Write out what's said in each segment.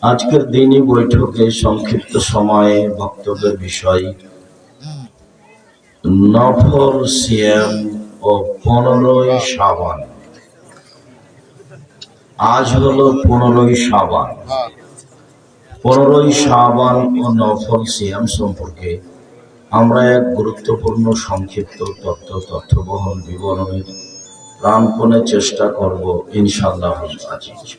আজকের দিনই বৈঠকে সংক্ষিপ্ত সময়ে বক্তব্যের বিষয় নফল সিয়াম ও 15ই শাবান। আজ হলো 15ই শাবান। 15ই শাবান ও নফল সিয়াম সম্পর্কে আমরা এক গুরুত্বপূর্ণ সংক্ষিপ্ত তথ্যবহন বিবরণের প্রাণপণে চেষ্টা করব ইনশাআল্লাহ আজিজ।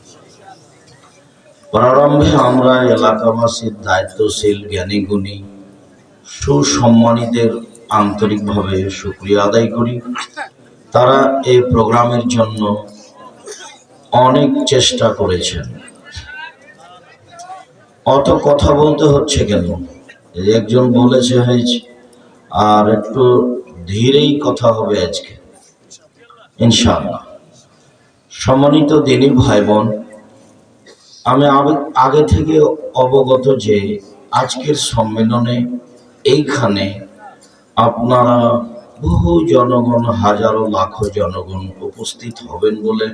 প্রারম্ভে আমরা এলাকাবাসীর দায়িত্বশীল জ্ঞানীগুণী সুসম্মানীদের আন্তরিকভাবে শুকরিয়া আদায় করি। তারা এই প্রোগ্রামের জন্য অনেক চেষ্টা করেছেন। অত কথা বলতে হচ্ছে কেন? একজন বলেছে হয়েছে, আর একটু ধীরেই কথা হবে আজকে ইনশাআল্লাহ। সম্মানিত দিনী ভাই বোন, আমি আগে থেকে অবগত যে আজকের সম্মেলনে এইখানে আপনারা বহু জনগণ, হাজারো লাখো জনগণ উপস্থিত হবেন বলে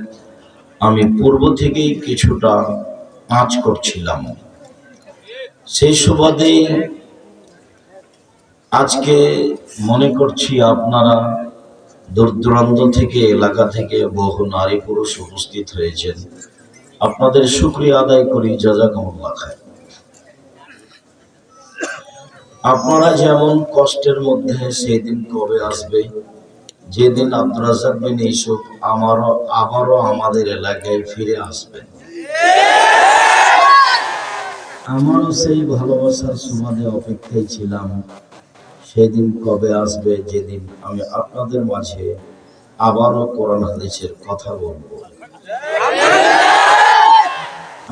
আমি পূর্ব থেকেই কিছুটা আঁচ করছিলাম। সেই সুবাদেই আজকে মনে করছি আপনারা দূর দূরান্ত থেকে, এলাকা থেকে বহু নারী পুরুষ উপস্থিত হয়েছেন। আপনাদের শুকরিয়া আদায় করি, জাযাকুমুল্লাহ খায়র। আপনারা যেমন কষ্টের মধ্যে, সেদিন কবে আসবে যেদিন আব্দুর রাজ্জাক বিন ইউসুফ আবারও আমাদের এলাকায় ফিরে আসবেন। আমারও সেই ভালোবাসার সুবাদে অপেক্ষায় ছিলাম সেদিন কবে আসবে যেদিন আমি আপনাদের মাঝে আবারও কোরআন হাদিসের কথা বলবো।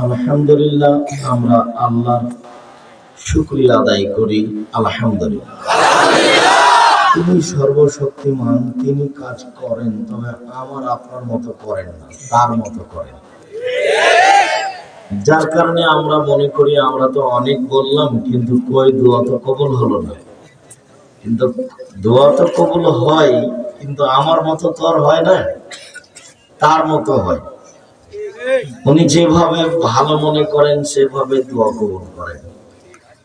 আলহামদুলিল্লাহ, আমরা আল্লাহর শুকরিয়া আদায় করি। আলহামদুলিল্লাহ, তিনি সর্বশক্তিমান, তিনি কাজ করেন, তবে আমার আপনার মতো করেন না, তার মতো করেন। যার কারণে আমরা মনে করি আমরা তো অনেক বললাম, কিন্তু কই দোয়া তো কবুল হলো না। কিন্তু দোয়া তো কবুল হয়, কিন্তু আমার মতো তো আর হয় না, তার মতো হয়। উনি যেভাবে ভালো মনে করেন সেভাবে দোয়া কবুল করেন।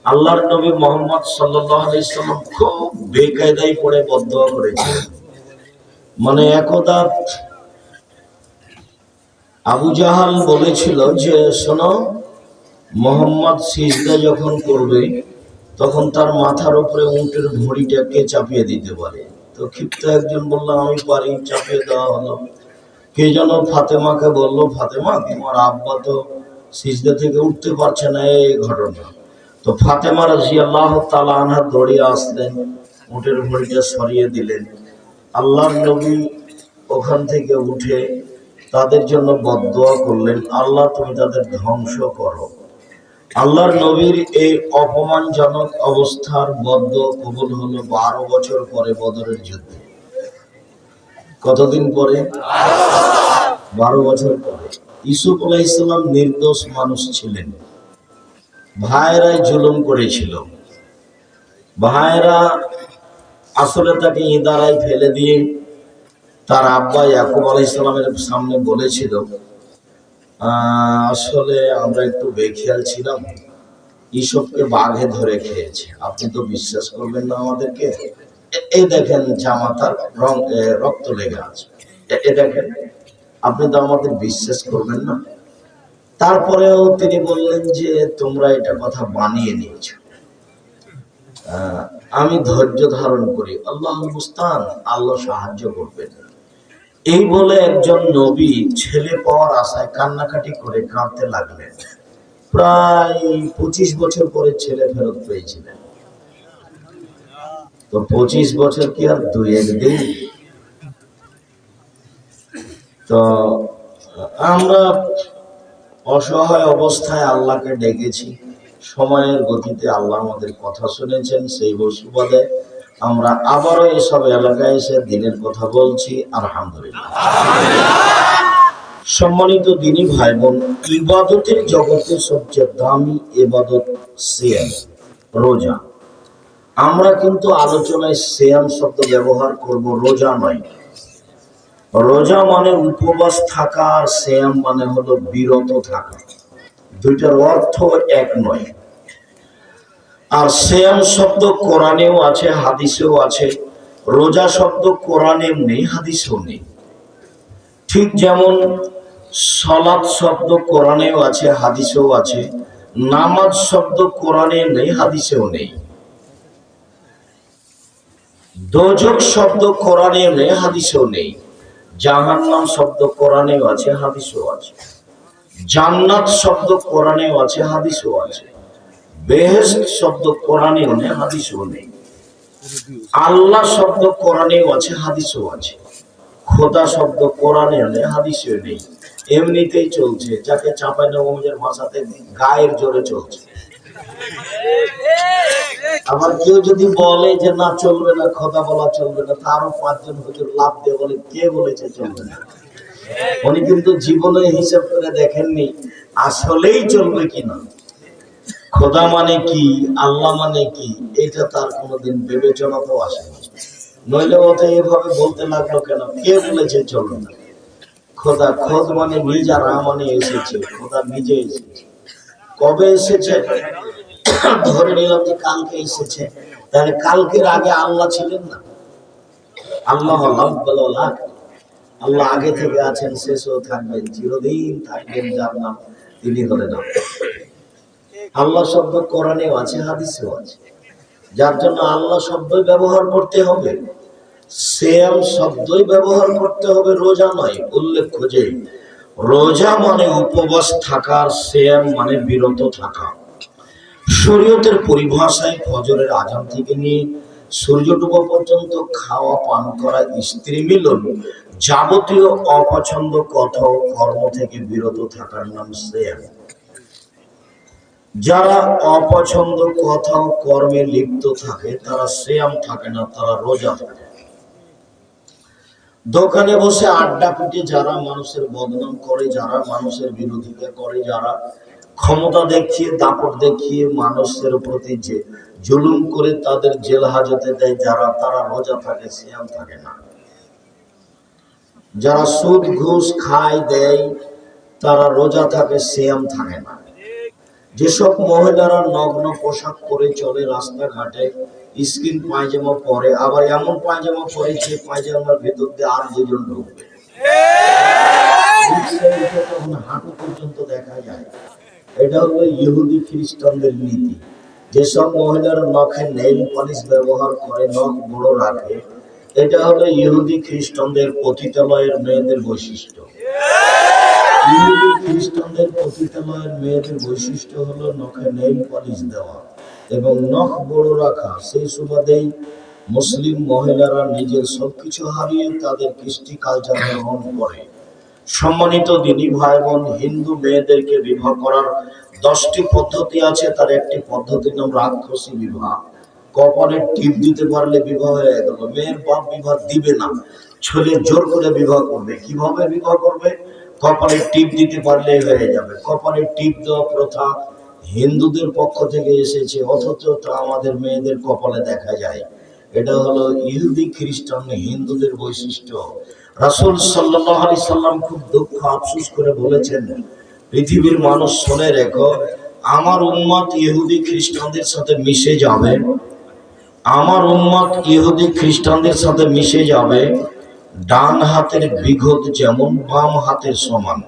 আল্লাহর নবী মুহাম্মদ সাল্লাল্লাহু আলাইহি সাল্লাম খুব বেকায়দায় পড়ে বদদোয়া করেছেন। মানে একদা আবু জাহাল বলেছিল যে শোনো, মুহাম্মদ সিজদা যখন করবে তখন তার মাথার উপরে উটের ভুঁড়িটাকে চাপিয়ে দিতে পারে। তো ক্ষিপ্ত একজন বলল আমি পারি, চাপিয়ে দেওয়া হলো। কে যেন ফাতেমাকে বলল, ফাতেমা তোমার আব্বা তো সিজদা থেকে উঠতে পারছে না, এই ঘটনা। তো ফাতেমা রাদিয়াল্লাহু তাআলা আনহা দৌড়িয়ে আসলেন, উটের ভুঁড়িটা সরিয়ে দিলেন। আল্লাহর নবী ওখান থেকে উঠে তাদের জন্য বদদোয়া করলেন, আল্লাহ তুমি তাদের ধ্বংস করো। আল্লাহর নবীর এই অপমানজনক অবস্থার বদদোয়া কবুল হলো 12 বছর পরে বদরের যুদ্ধে। কতদিন পরে? 12 বছর পরে। ইউসুফ আলাইহিস সালাম নির্দোষ মানুষ ছিলেন। ভাইরাই জুলুম করেছিল। ভাইরা আসলে তাকে ইদারায় ফেলে দিয়ে তার আব্বা ইয়াকুব আলাইহিস সালামের সামনে বলেছিল, আসলে আমরা একটু বেখেয়াল ছিলাম, ইসবকে বাঘে ধরে খেয়েছে, আপনি তো বিশ্বাস করবেন না আমাদেরকে। এই দেখেন জামাতার রক্ত লেগে আছে, এ দেখেন, আপনি তো আমাদের বিশ্বাস করবেন না। তারপরেও তিনি বললেন যে তোমরা এটা কথা বানিয়ে নিয়েছো, আমি ধৈর্য ধারণ করি, আল্লাহ মুস্তান, আল্লাহ সাহায্য করবেন। এই বলে একজন নবী ছেলে পাওয়ার আশায় কান্নাকাটি করে কাঁদতে লাগলেন। প্রায় 25 বছর পরে ছেলে ফেরত পেয়েছিলেন। তো 25 বছর কি আর 2-1 দিন? তো আমরা অসহায় অবস্থায় আল্লাহকে ডেকেছি, সময়ের গতিতে আল্লাহ আমাদের কথা শুনেছেন। সেই সুবাদে আমরা আবারও এসব এলাকায় এসে দিনের কথা বলছি। আলহামদুলিল্লাহ। সম্মানিত দিনী ভাই বোন, ইবাদতের জগতে সবচেয়ে দামি ইবাদত সিয়াম, রোজা। আমরা কিন্তু আলোচনায় সিয়াম শব্দ ব্যবহার করব, রোজা নয়। রোজা মানে উপবাস থাকা, আর সিয়াম মানে হলো বিরত থাকা। দুইটার অর্থ এক নয়। আর সিয়াম শব্দ কোরআনেও আছে, হাদিসেও আছে। রোজা শব্দ কোরআনেও নেই, হাদিসেও নেই। ঠিক যেমন সালাত শব্দ কোরআনেও আছে, হাদিসেও আছে। নামাজ শব্দ কোরআনে নেই, হাদিসেও নেই। দোজখ শব্দ কোরআনেও নেই, হাদিসেও নেই। জাহান্নাম শব্দ কোরআনেও আছে, হাদিসেও আছে। জান্নাত শব্দ কোরআনেও আছে, হাদিসেও আছে। বেহেশত শব্দ কোরআনেও নেই, হাদিসেও নেই। আল্লাহ শব্দ কোরআনেও আছে, হাদিসেও আছে। খোদা শব্দ কোরআনেও নেই, হাদিসেও নেই। এমনিতেই চলছে, যাকে চাঁপাইনবাবগঞ্জের ভাষাতে গায়ের জোরে চলছে। আবার কেউ যদি বলে যে না চলবে না, খোদা বলা চলবে না, তারও পাঁচজন হুজুর লাভ দিয়ে বলে কে বলেছে চলবে না। উনি কিন্তু জীবনে হিসাব করে দেখেননি আসলেই চলবে কিনা। খোদা মানে কি, আল্লাহ মানে কি, এটা তার কোনোদিন বিবেচনা তো আসেনি। নইলে ওটা এভাবে বলতে লাগলো কেন, কে বলেছে চলবে না। খোদা, খোদ মানে নিজা, রা মানে এসেছে, খোদা নিজে এসেছে। কবে এসেছে? ধরে নিলাম যে কালকে এসেছে, তাহলে কালকের আগে আল্লাহ ছিলেন না? আল্লাহ আল্লাহ আগে থেকে আছেন, শেষও থাকবেন, চিরদিন থাকবেন, যার নাম তিনি হলেন আল্লাহ। শব্দ কোরআনেও আছে, হাদিসেও আছে। যার জন্য আল্লাহ শব্দই ব্যবহার করতে হবে, সিয়াম শব্দই ব্যবহার করতে হবে, রোজা নয়। উল্লেখ্য যে রোজা মানে উপবাস থাকা, সিয়াম মানে বিরত থাকা। শরীয়তের পরিভাষায় ফজরের আজান থেকে নিয়ে সূর্য ডুবা পর্যন্ত খাওয়া, পান করা, স্ত্রী মিলন, যাবতীয় অপছন্দ কথা ও কর্ম থেকে বিরত থাকার নাম সিয়াম। যারা অপছন্দ কথা ও কর্মে লিপ্ত থাকে তারা সিয়াম থাকে না, তারা রোজা থাকে। দোকানে বসে আড্ডা পিটে যারা মানুষের বদনাম করে, যারা মানুষের বিরোধিতা করে, যারা ক্ষমতা দেখিয়ে, দাপট দেখিয়ে মানুষের প্রতি যে জুলুম করে তাদের জেল হাজতে দেয়, যারা, তারা রোজা থাকে, সিয়াম থাকে না। যারা সুদ ঘুষ খায়, দেয়, তারা রোজা থাকে, সিয়াম থাকে না। যেসব মহিলারা নগ্ন পোশাক পরে চলে রাস্তাঘাটে, স্কিন পায়জামা পরে, আবার এমন পায়জামা পরে যে পায়জামার ভেতর দিয়ে আর দুজন ঢুকবে, তখন হাঁটু পর্যন্ত দেখা যায়। এটা হলো ইহুদি খ্রিস্টানদের নীতি। যেসব মহিলারা নখে নেইল পলিশ ব্যবহার করে, নখ বড় রাখে, এটা হলো ইহুদি খ্রিস্টানদের পতিতালয়ের মেয়েদের বৈশিষ্ট্য। ইহুদি খ্রিস্টানদের পতিতালয়ের মেয়েদের বৈশিষ্ট্য হলো নখে নেইল পলিশ দেওয়া এবং নখ বড় রাখা। সেই সুবাদেই মুসলিম মহিলারা নিজের সবকিছু হারিয়ে তাদের কৃষ্টি কালচার গ্রহণ করে। সম্মানিত দিনী ভাই বোন, হিন্দু মেয়েদেরকে বিবাহ করার 10টি পদ্ধতি আছে। তার একটি পদ্ধতির নাম রাক্ষসী বিবাহ। কপালে টিপ দিতে পারলে বিবাহ হয়ে গেল। মেয়ের বাপ বিবাহ দিবে না, ছেলে জোর করে বিবাহ করবে। কিভাবে বিবাহ করবে? কপালে টিপ দিতে পারলে হয়ে যাবে। কপালে টিপ দেওয়া প্রথা হিন্দুদের পক্ষ থেকে এসেছে, অথচ তা আমাদের মেয়েদের কপালে দেখা যায়। এটা হলো ইহুদি খ্রিস্টান হিন্দুদের বৈশিষ্ট্য। রাসূল সাল্লাল্লাহু আলাইহি সাল্লাম খুব দুঃখ আফসোস করে বলেছেন, পৃথিবীর মানুষ শুনে রেখো, আমার উম্মত ইহুদি খ্রিস্টানদের সাথে মিশে যাবে, আমার উম্মত ইহুদি খ্রিস্টানদের সাথে মিশে যাবে। ডান হাতের বিঘত যেমন বাম হাতের সমান,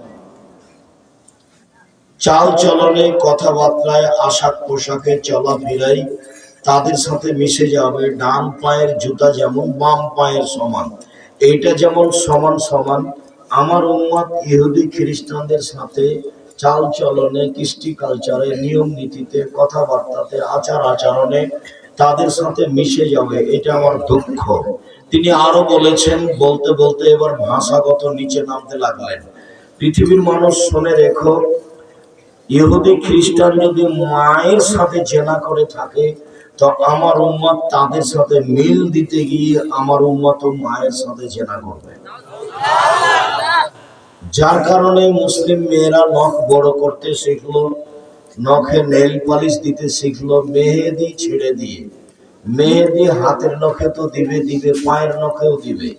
চাল চলনে, কথাবার্তায়, আশাক পোশাকে, চলাফেরায় তাদের সাথে মিশে যাবে। ডান পায়ের জুতা যেমন বাম পায়ের সমান, এইটা যেমন সমান সমান, আমার উম্মত ইহুদি খ্রিস্টানদের সাথে চাল চলনে, কৃষ্টি কালচারে, নিয়ম নীতিতে, কথাবার্তাতে, আচার আচরণে তাদের সাথে মিশে যাবে। এটা আমার দুঃখ। তিনি আরো বলেছেন, বলতে বলতে এবার ভাষাগত নিচে নামতে লাগলেন, পৃথিবীর মানুষ শুনে রেখো, ইহুদি খ্রিস্টান যদি মায়ের সাথে জেনা করে থাকে তো আমার উম্মত তাদের সাথে মিল দিতে গিয়ে আমার উম্মত মায়ের সাথে জেনা করবে। যার কারণে মুসলিম মেয়েরা নখ বড় করতে শিখলো, নখে নেল পালিশ দিতে শিখলো, মেহেদি ছেড়ে দিয়ে। মেহেদি হাতের নখে তো দিবে দিবে, পায়ের নখেও দিবে।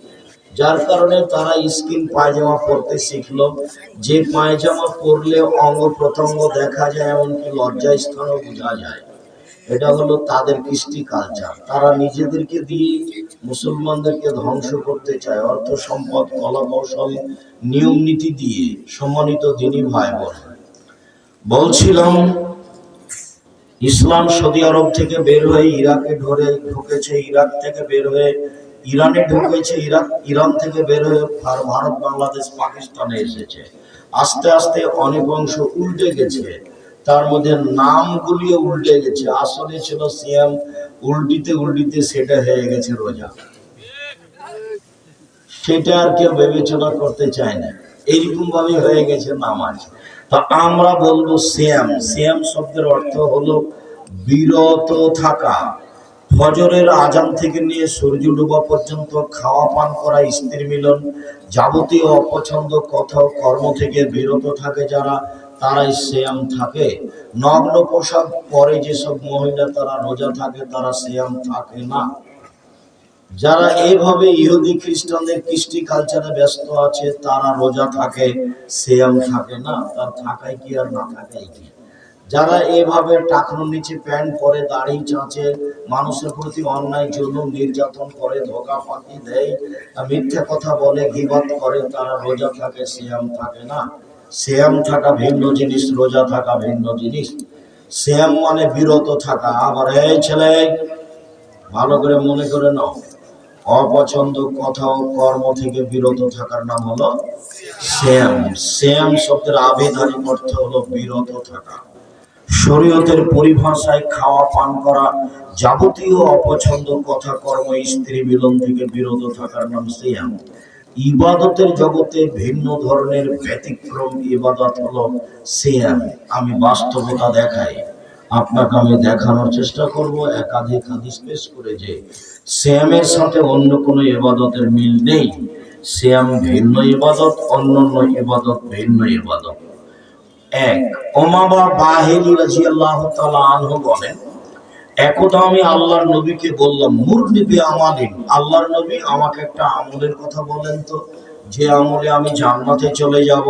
যার কারণে তারা স্কিন পায়জামা পরতে শিখলো, যে পায়জামা পরলে অঙ্গ প্রত্যঙ্গ দেখা যায়, এমনকি লজ্জাস্থানও বোঝা যায়। এটা হলো তাদের কৃষ্টি কালচার। তারা নিজেদেরকে দিয়ে মুসলমানদেরকে ধ্বংস করতে চায়, অর্থ সম্পদ, কলা কৌশল, নিয়ম নীতি দিয়ে। সম্মানিত দিনী ভাই বোন, বলছিলাম ইসলাম সৌদি আরব থেকে বের হয়ে ইরাকে ঢুকেছে, ইরাক থেকে বের হয়ে ইরানে ঢুকেছে, ইরান থেকে বের হয়ে ভারত, বাংলাদেশ, পাকিস্তানে এসেছে। আস্তে আস্তে অনেক অংশ উল্টে গেছে, তার মধ্যে নামগুলিও উল্টে গেছে। আসলে ছিল সিয়াম, উল্টিতে উল্টিতে সেটা হয়ে গেছে রোজা। সেটা আর কেউ বিবেচনা করতে চায় না, এইরকম ভাবে হয়ে গেছে নামাজ। তা আমরা বলবো সিয়াম। সিয়াম শব্দের অর্থ হলো বিরত থাকা। ফজরের আজান থেকে নিয়ে সূর্য ডোবা পর্যন্ত খাওয়া পান করা, স্ত্রী মিলন, যাবতীয় অপছন্দ কথা কর্ম থেকে বিরত থাকে যারা, তারাই সিয়াম থাকে। নগ্ন পোশাক পরে যেসব মহিলা তারা রোজা থাকে, তারা সিয়াম থাকে না। যারা এইভাবে ইহুদি খ্রিস্টানদের কৃষ্টি কালচারে ব্যস্ত আছে, তারা রোজা থাকে, সিয়াম থাকে না। তার থাকাই কি আর না থাকাই কি? যারা এইভাবে টাকনোর নিচে প্যান্ট পরে, দাড়ি চাঁচে, মানুষের প্রতি অন্যায় জন্য নির্যাতন করে, ধোকা ফাঁকি দেয়, মিথ্যা কথা বলে, গীবত করে, তারা রোজা থাকে, সিয়াম থাকে না। সিয়াম থাকা ভিন্ন জিনিস, রোজা থাকা ভিন্ন জিনিস। সিয়াম মানে বিরত থাকা। আবার এই ছেলে, ভালো করে মনে করে নাও, অপছন্দ কথা ও কর্ম থেকে বিরত থাকার নাম হলো সিয়াম। সিয়াম শব্দের আবিধানিক অর্থ হলো বিরত থাকা। শরীয়তের পরিভাষায় খাওয়া পান করা, যাবতীয় অপছন্দ কথা কর্ম, স্ত্রী মিলন থেকে বিরত থাকার নাম সিয়াম। ইবাদতের জগতে ভিন্ন ধরনের ব্যতিক্রম ইবাদত হলো সিয়াম। আমি বাস্তবতা দেখাই, আপনাকে আমি দেখানোর চেষ্টা করব একাধিক হাদিস পেশ করে যে সিয়ামের সাথে অন্য কোনো ইবাদতের মিল নেই। সিয়াম ভিন্ন ইবাদত, অন্যান্য ইবাদত ভিন্ন ইবাদত। এক, ওমামা বাহিনী রাদিয়াল্লাহু তাআলা আনহু বলেন, একদা আমি আল্লাহর নবীকে বললাম, মুরনি বি আমালিন, আল্লাহর নবী আমাকে একটা আমলের কথা বলেন তো, যে আমলে আমি জান্নাতে চলে যাব।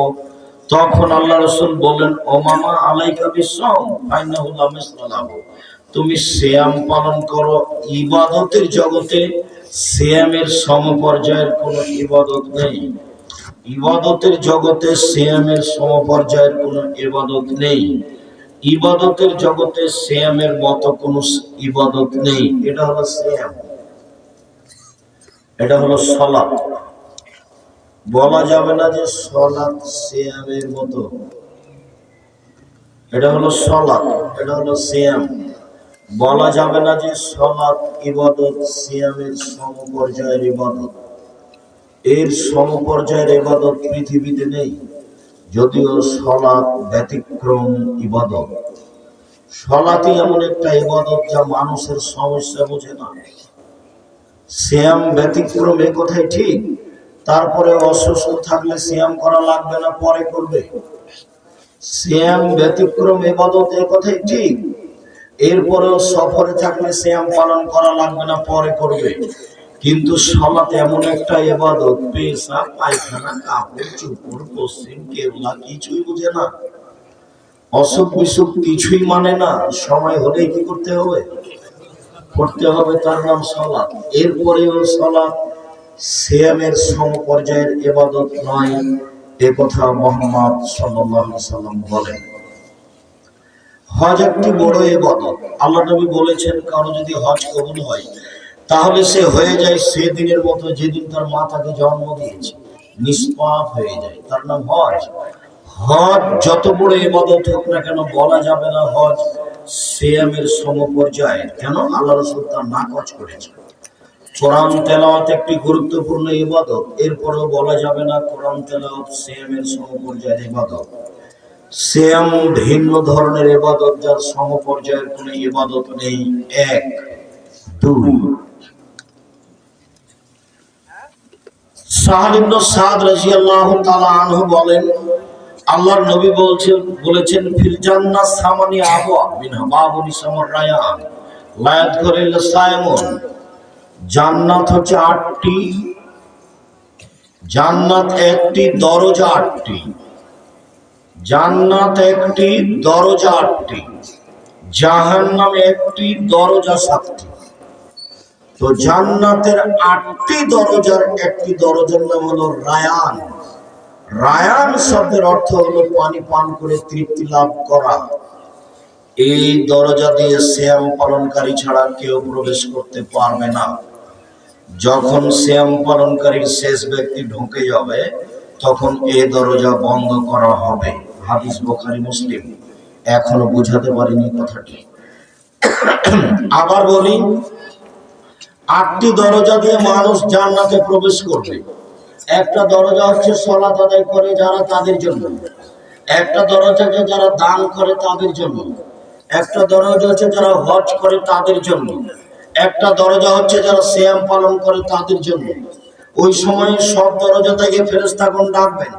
তখন আল্লাহ রাসূল বলেন, ওমামা আলাইকা বিসসাম ফাইন্নাহু লা মিসলা লাহু, তুমি সিয়াম পালন করো। ইবাদতের জগতে সিয়ামের সমপর্যায়ের কোনো ইবাদত নেই। ইবাদতের জগতে সিয়ামের সমপর্যায়ের কোনো ইবাদত নেই। ইবাদতের জগতে সিয়ামের মতো কোনো ইবাদত নেই। এটা হলো সিয়াম, এটা হলো সালাত। বলা যাবে না যে সালাত সিয়ামের মতো। এটা হলো সালাত, এটা হলো সিয়াম। বলা যাবে না যে সালাত ইবাদত সিয়ামের সমপর্যায়ের ইবাদত। এর সমপর্যায়ের ইবাদত পৃথিবীতে নেই। যদিও সালাত ব্যতিক্রম ইবাদত। সালাতই এমন একটা ইবাদত যা মানুষের সমস্যা বোঝে না। সিয়াম ব্যতিক্রম, এ কথাই ঠিক। তারপরে অসুস্থ থাকলে সিয়াম করা লাগবে না, পরে করবে। সিয়াম ব্যতিক্রম ইবাদত, এ কথাই ঠিক। এরপরেও সফরে থাকলে সিয়াম পালন করা লাগবে না, পরে করবে। কিন্তু সালাত এমন একটা ইবাদত, পেশাব, পায়খানা, কাপড় চোপড়, পশ্চিম কেবলা কিছুই বুঝে না, অসুখ বিসুখ কিছুই মানে না। সময় হলেই কি করতে হবে? করতে হবে, তার নাম সালাত। এরপরেও সালাত সিয়ামের সমপর্যায়ের ইবাদত নয়, এ কথা মুহাম্মদ সাল্লাল্লাহু আলাইহি সাল্লাম বলেন। হজ একটি বড় ইবাদত। আল্লাহ নবী বলেছেন, কারো যদি হজ কবুল হয় তাহলে সে হয়ে যায় সেদিনের মতো যেদিন তার মা তাকে জন্ম দিয়েছে, নিষ্পাপ হয়ে যায়, তার নাম হজ। হজ যত বড় ইবাদত হোক না কেন, বলা যাবে না হজ সিয়ামের সমপর্যায়ের। কেন? আল্লাহ রাসূল তার নাকচ করেছেন। কোরআন তেলাওয়াত একটি গুরুত্বপূর্ণ ইবাদত, এরপরেও বলা যাবে না কোরআন তেলাওয়াত সিয়ামের সমপর্যায়ের ইবাদত। সিয়াম ভিন্ন ধরনের ইবাদত, যার সমপর্যায়ের কোনো ইবাদত নেই। এক, দুই, সাহাল ইবনে সাদ রাদিয়াল্লাহু তাআলা আনহু বলেন, আল্লাহর নবী বলেছেন, ফিল জান্নাত সামানি আবওয়াব মিনহা বাবুন ইসমুর রায়ান লা ইয়াদখুলুল সায়মুন। জান্নাত হচ্ছে 8টি জান্নাত একটি দরজা আটটি, জান্নাত একটি দরজা আটটি, জাহান্নাম একটি দরজা সাতটি। তো জান্নাতের আটটি দরজার একটি দরজার নাম হলো রায়ান। রায়ান শব্দের অর্থ হলো পানি পান করে তৃপ্তি লাভ করা। এই দরজা দিয়ে সিয়াম পালনকারী ছাড়া কেউ প্রবেশ করতে পারবে না। যখন সিয়াম পালনকারীর শেষ ব্যক্তি ঢুকে যাবে তখন এই দরজা বন্ধ করা হবে। হাদিস বুখারী মুসলিম। এখনো বুঝাতে পারিনি কথাটি, আবার বলি। আটটি দরজা দিয়ে মানুষ জান্নাতে প্রবেশ করবে। একটা দরজা হচ্ছে সালাত আদায় করে যারা, তাদের জন্য। একটা দরজা যারা দান করে তাদের জন্য। একটা দরজা হচ্ছে যারা হজ করে তাদের জন্য। একটা দরজা হচ্ছে যারা সিয়াম পালন করে তাদের জন্য। ওই সময় সব দরজা থেকে ফেরেশতাগণ ডাকবেন,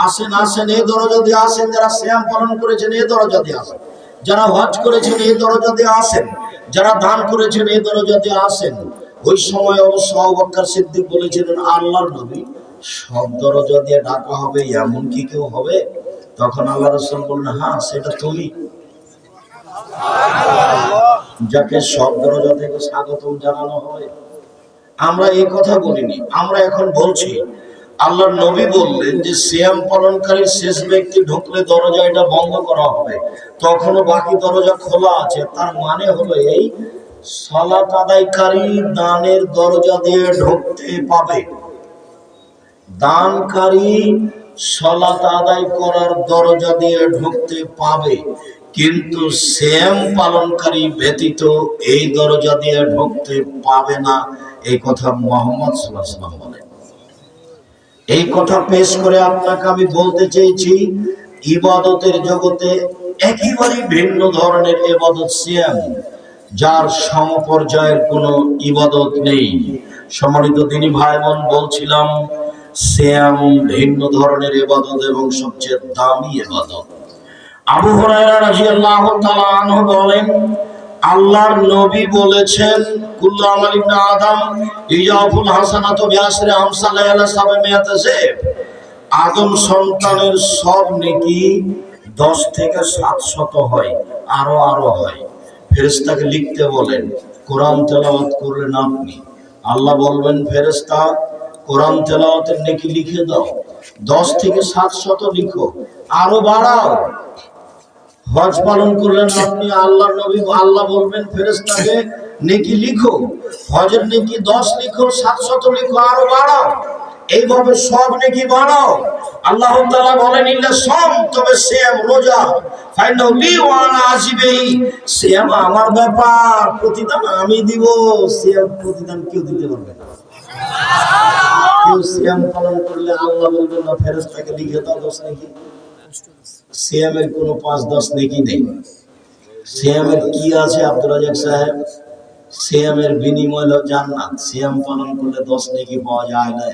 আসেন আসেন, এই দরজা দিয়ে আসেন। যারা সিয়াম পালন করেছেন এই দরজা দিয়ে আসেন, যারা হজ করেছেন এই দরজা দিয়ে আসেন, যারা দান করেছেন এই দরজা দিয়ে আসেন। ওই সময় অবশ্য আবু বকর সিদ্দিক বলেছিলেন, আল্লাহর নবী, সব দরজা দিয়ে ডাকা হবে এমন কি কেউ হবে? তখন আল্লাহ রাসূল বললেন, হ্যাঁ, সেটা তুমি, যাকে সব দরজা থেকে স্বাগতম জানানো হবে। আমরা এই কথা বলিনি, আমরা এখন বলছি আল্লাহর নবী বললেন যে সিয়াম পালনকারীর শেষ ব্যক্তি ঢুকলে দরজা এটা বন্ধ করা হবে, তখনও বাকি দরজা খোলা আছে। তার মানে হলো এই, সালাত আদায়কারী দানের দরজা দিয়ে ঢুকতে পাবে, দানকারী সালাত আদায় করার দরজা দিয়ে ঢুকতে পাবে, কিন্তু সিয়াম পালনকারী ব্যতীত এই দরজা দিয়ে ঢুকতে পাবে না। এই কথা মুহাম্মদ সাল্লাল্লাহু আলাইহি ওয়াসাল্লাম বলেন। এই কথা পেশ করে আপনাকে আমি বলতে চেয়েছি, ইবাদতের জগতে একেবারে ভিন্ন ধরনের ইবাদত সিয়াম, যার সমপর্যায়ের কোনো ইবাদত নেই। সম্মানিত দিনী ভাই বোন, বলছিলাম সিয়াম ভিন্ন ধরনের ইবাদত এবং সবচেয়ে দামি ইবাদত। আবু হুরায়রা রাদিয়াল্লাহু তাআলা আনহু বলেন, আল্লাহর নবী বলেছেন, কুল্লু আমাল ইবনে আদম ইয়াফুল হাসানাতু বিআশরি আমসালিহা ইলা 700। আদম সন্তানের সব নেকি 10 থেকে 700 হয়, আরো আরো হয়। ফেরেশতাকে লিখতে বলেন, কোরআন তেলাওয়াত করলেন আপনি, আল্লাহ বলবেন, ফেরেশতা কোরআন তেলাওয়াতের নেকি লিখে দাও, 10 থেকে 700 লিখো, আরো বাড়াও। হজ পালন করলেন আপনি, আল্লাহর নবী, আল্লাহ বলবেন ফেরেশতাকে নেকি লিখো, হজের নেকি 10 লিখো, 700 লিখো, আরো বাড়াও। এইভাবে সব নেকি বাড়াও। আল্লাহ তাআলা বলেন, ইল্লা সাম, তবে সিয়াম রোজা, ফাইনাহু লি ওয়া আনা আজিবিহি, সিয়াম আমার ব্যাপার, প্রতিদান আমি দিব। সিয়াম প্রতিদান কেউ দিতে পারবে না। কেউ সিয়াম পালন করলে আল্লাহ বলবেন না ফেরেশতাকে লিখে দাও 10 নেকি। সিয়ামের কোনো 5-10 নেকি নেই। সিয়ামের কি আছে আব্দুর রাজ্জাক সাহেব? সিয়ামের বিনিময় হলো জান্নাত। সিয়াম পালন করলে 10 নেকি পাওয়া যায় না,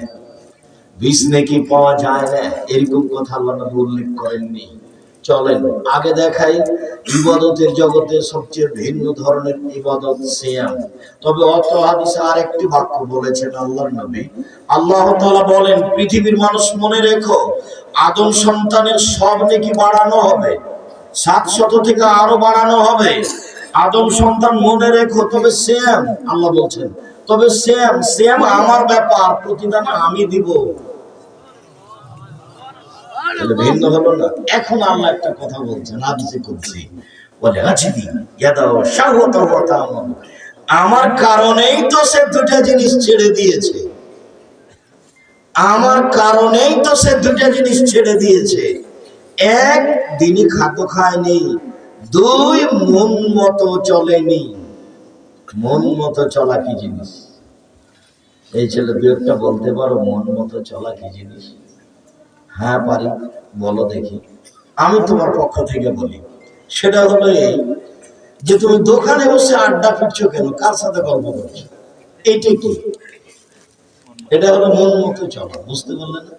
20 নেকি পাওয়া যায় না, এরকম কথা আল্লাহ নবী উল্লেখ করেননি। চলেন আগে দেখাই ইবাদতের জগতে সবচেয়ে ভিন্ন ধরনের ইবাদত সিয়াম। তবে অত হাদিসে আরেকটি বাক্য বলেছেন আল্লাহর নবী। আল্লাহ তাআলা বলেন, পৃথিবীর মানুষ মনে রেখো, আদম সন্তানের সব নেকি বাড়ানো হবে, 700 থেকে আরো বাড়ানো হবে। আদম সন্তান মনে রেখো, তবে সিয়াম, আল্লাহ বলছেন, তবে সিয়াম আমার ব্যাপার, প্রতিদান আমি দিব। ভিন্ন হলো না। এখন আল্লাহ একটা কথা বলছেন, হাদিসে কুদসি বলে, আজদি ইয়াদাও শাহওয়াতাহু ওয়া তা'আমাহু, আমার কারণেই তো সে দুটো জিনিস ছেড়ে দিয়েছে, আমার কারণেই তো সে দুটো জিনিস ছেড়ে দিয়েছে। এক, দিনই খাদ্য খায়নি, 2, মন মতো চলেনি। মন মতো চলা কি জিনিস? এই ছেলে দু একটা বলতে পারো, মন মতো চলা কি জিনিস? হ্যাঁ পারি, বলো দেখি। আমি তোমার পক্ষ থেকে বলি, সেটা হলো এই যে তুমি দোকানে বসে আড্ডা পিটছো কেন, কার সাথে গল্প করছো, এইটা কি? এটা হলো মন মতো চলা। বুঝতে পারলে না?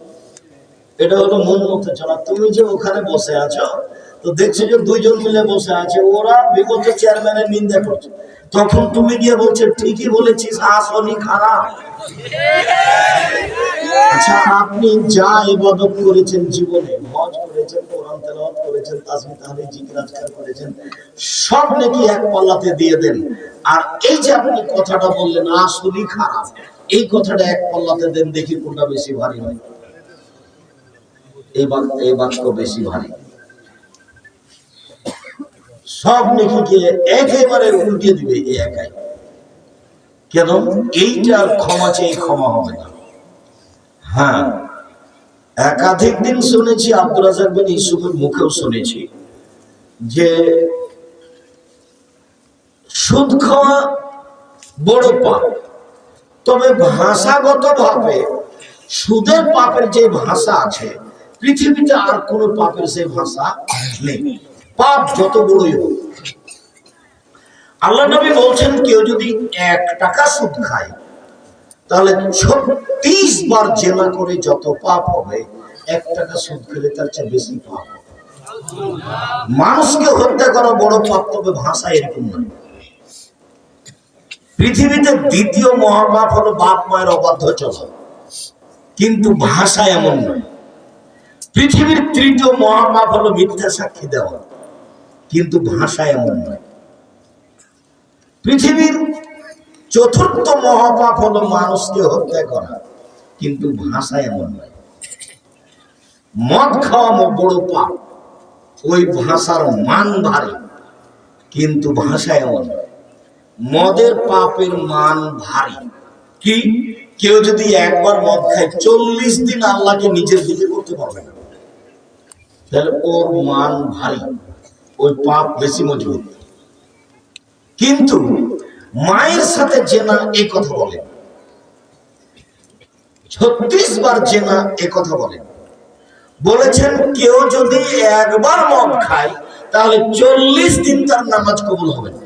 এটা হলো মন মতো চলা। তুমি যে ওখানে বসে আছো, তো দেখছো যে 2 জন মিলে বসে আছে, ওরা বিগত চেয়ারম্যানের নিন্দা করছে, তখন তুমি গিয়ে বলছো ঠিকই বলেছিস, আসনি খারাপ। আচ্ছা, আপনি যা ইবাদত করেছেন জীবনে, হজ করেছেন, কোরআন তেলাওয়াত করেছেন, তাসবিহ তাহলিল জিকির আজকার করেছেন, সব নাকি এক পাল্লাতে দিয়ে দেন। আর এই যে আপনি কথাটা বললেন আসলেই খারাপ, এই কথাটা এক পাল্লাতে দেন, দেখি কোনটা বেশি ভারী হয়। এই বাক্য বেশি ভারী। সব নাকি একেবারে উল্টে দিবে এই একাই। কেন? এইটার ক্ষমা চেয়ে ক্ষমা হবে না। হ্যাঁ, একাধিক দিন শুনেছি, আব্দুর রাজ্জাক বিন ইউসুফের মুখেও শুনেছি যে সুদ খাওয়া বড় পাপ। তবে ভাষাগত ভাবে সুদের পাপের যে ভাষা আছে, পৃথিবীতে আর কোন পাপের সে ভাষা নেই। পাপ যত বড়ই হোক, আল্লাহ নবী বলছেন কেউ যদি 1 টাকা সুদ খায় তাহলে 36 বার জেনা করে যত পাপ হবে, 1 টাকা সুদ খেলে তার চেয়ে বেশি পাপ হবে। মানুষকে হত্যা করা বড় পাপ, তবে ভাষা এরকম নয়। পৃথিবীতে দ্বিতীয় মহাপাপ হলো বাপ মায়ের অবাধ্য চলা, কিন্তু ভাষা এমন নয়। পৃথিবীর তৃতীয় মহাপাপ হলো মিথ্যা সাক্ষী দেওয়া, কিন্তু ভাষা এমন নয়। পৃথিবীর চতুর্থ মহাপাপ হলো মানুষকে হত্যা করা, কিন্তু ভাষা এমন নয়। মদ খাওয়া বড় পাপ, ওই ভাষার মান ভারী, কিন্তু ভাষা এমন নয়। মদের পাপের মান ভারী। কি? কেউ যদি একবার মদ খায় 40 দিন আল্লাহকে নিজের দিকে করতে পারবে না, তাহলে ওর মান ভারী, ওই পাপ বেশি মজবুত। কিন্তু মায়ের সাথে জেনা এই কথা বলেন, 36 বার জেনা এই কথা বলেন। বলেছেন কেউ যদি একবার মদ খায় তাহলে 40 দিন তার নামাজ কবুল হবে না।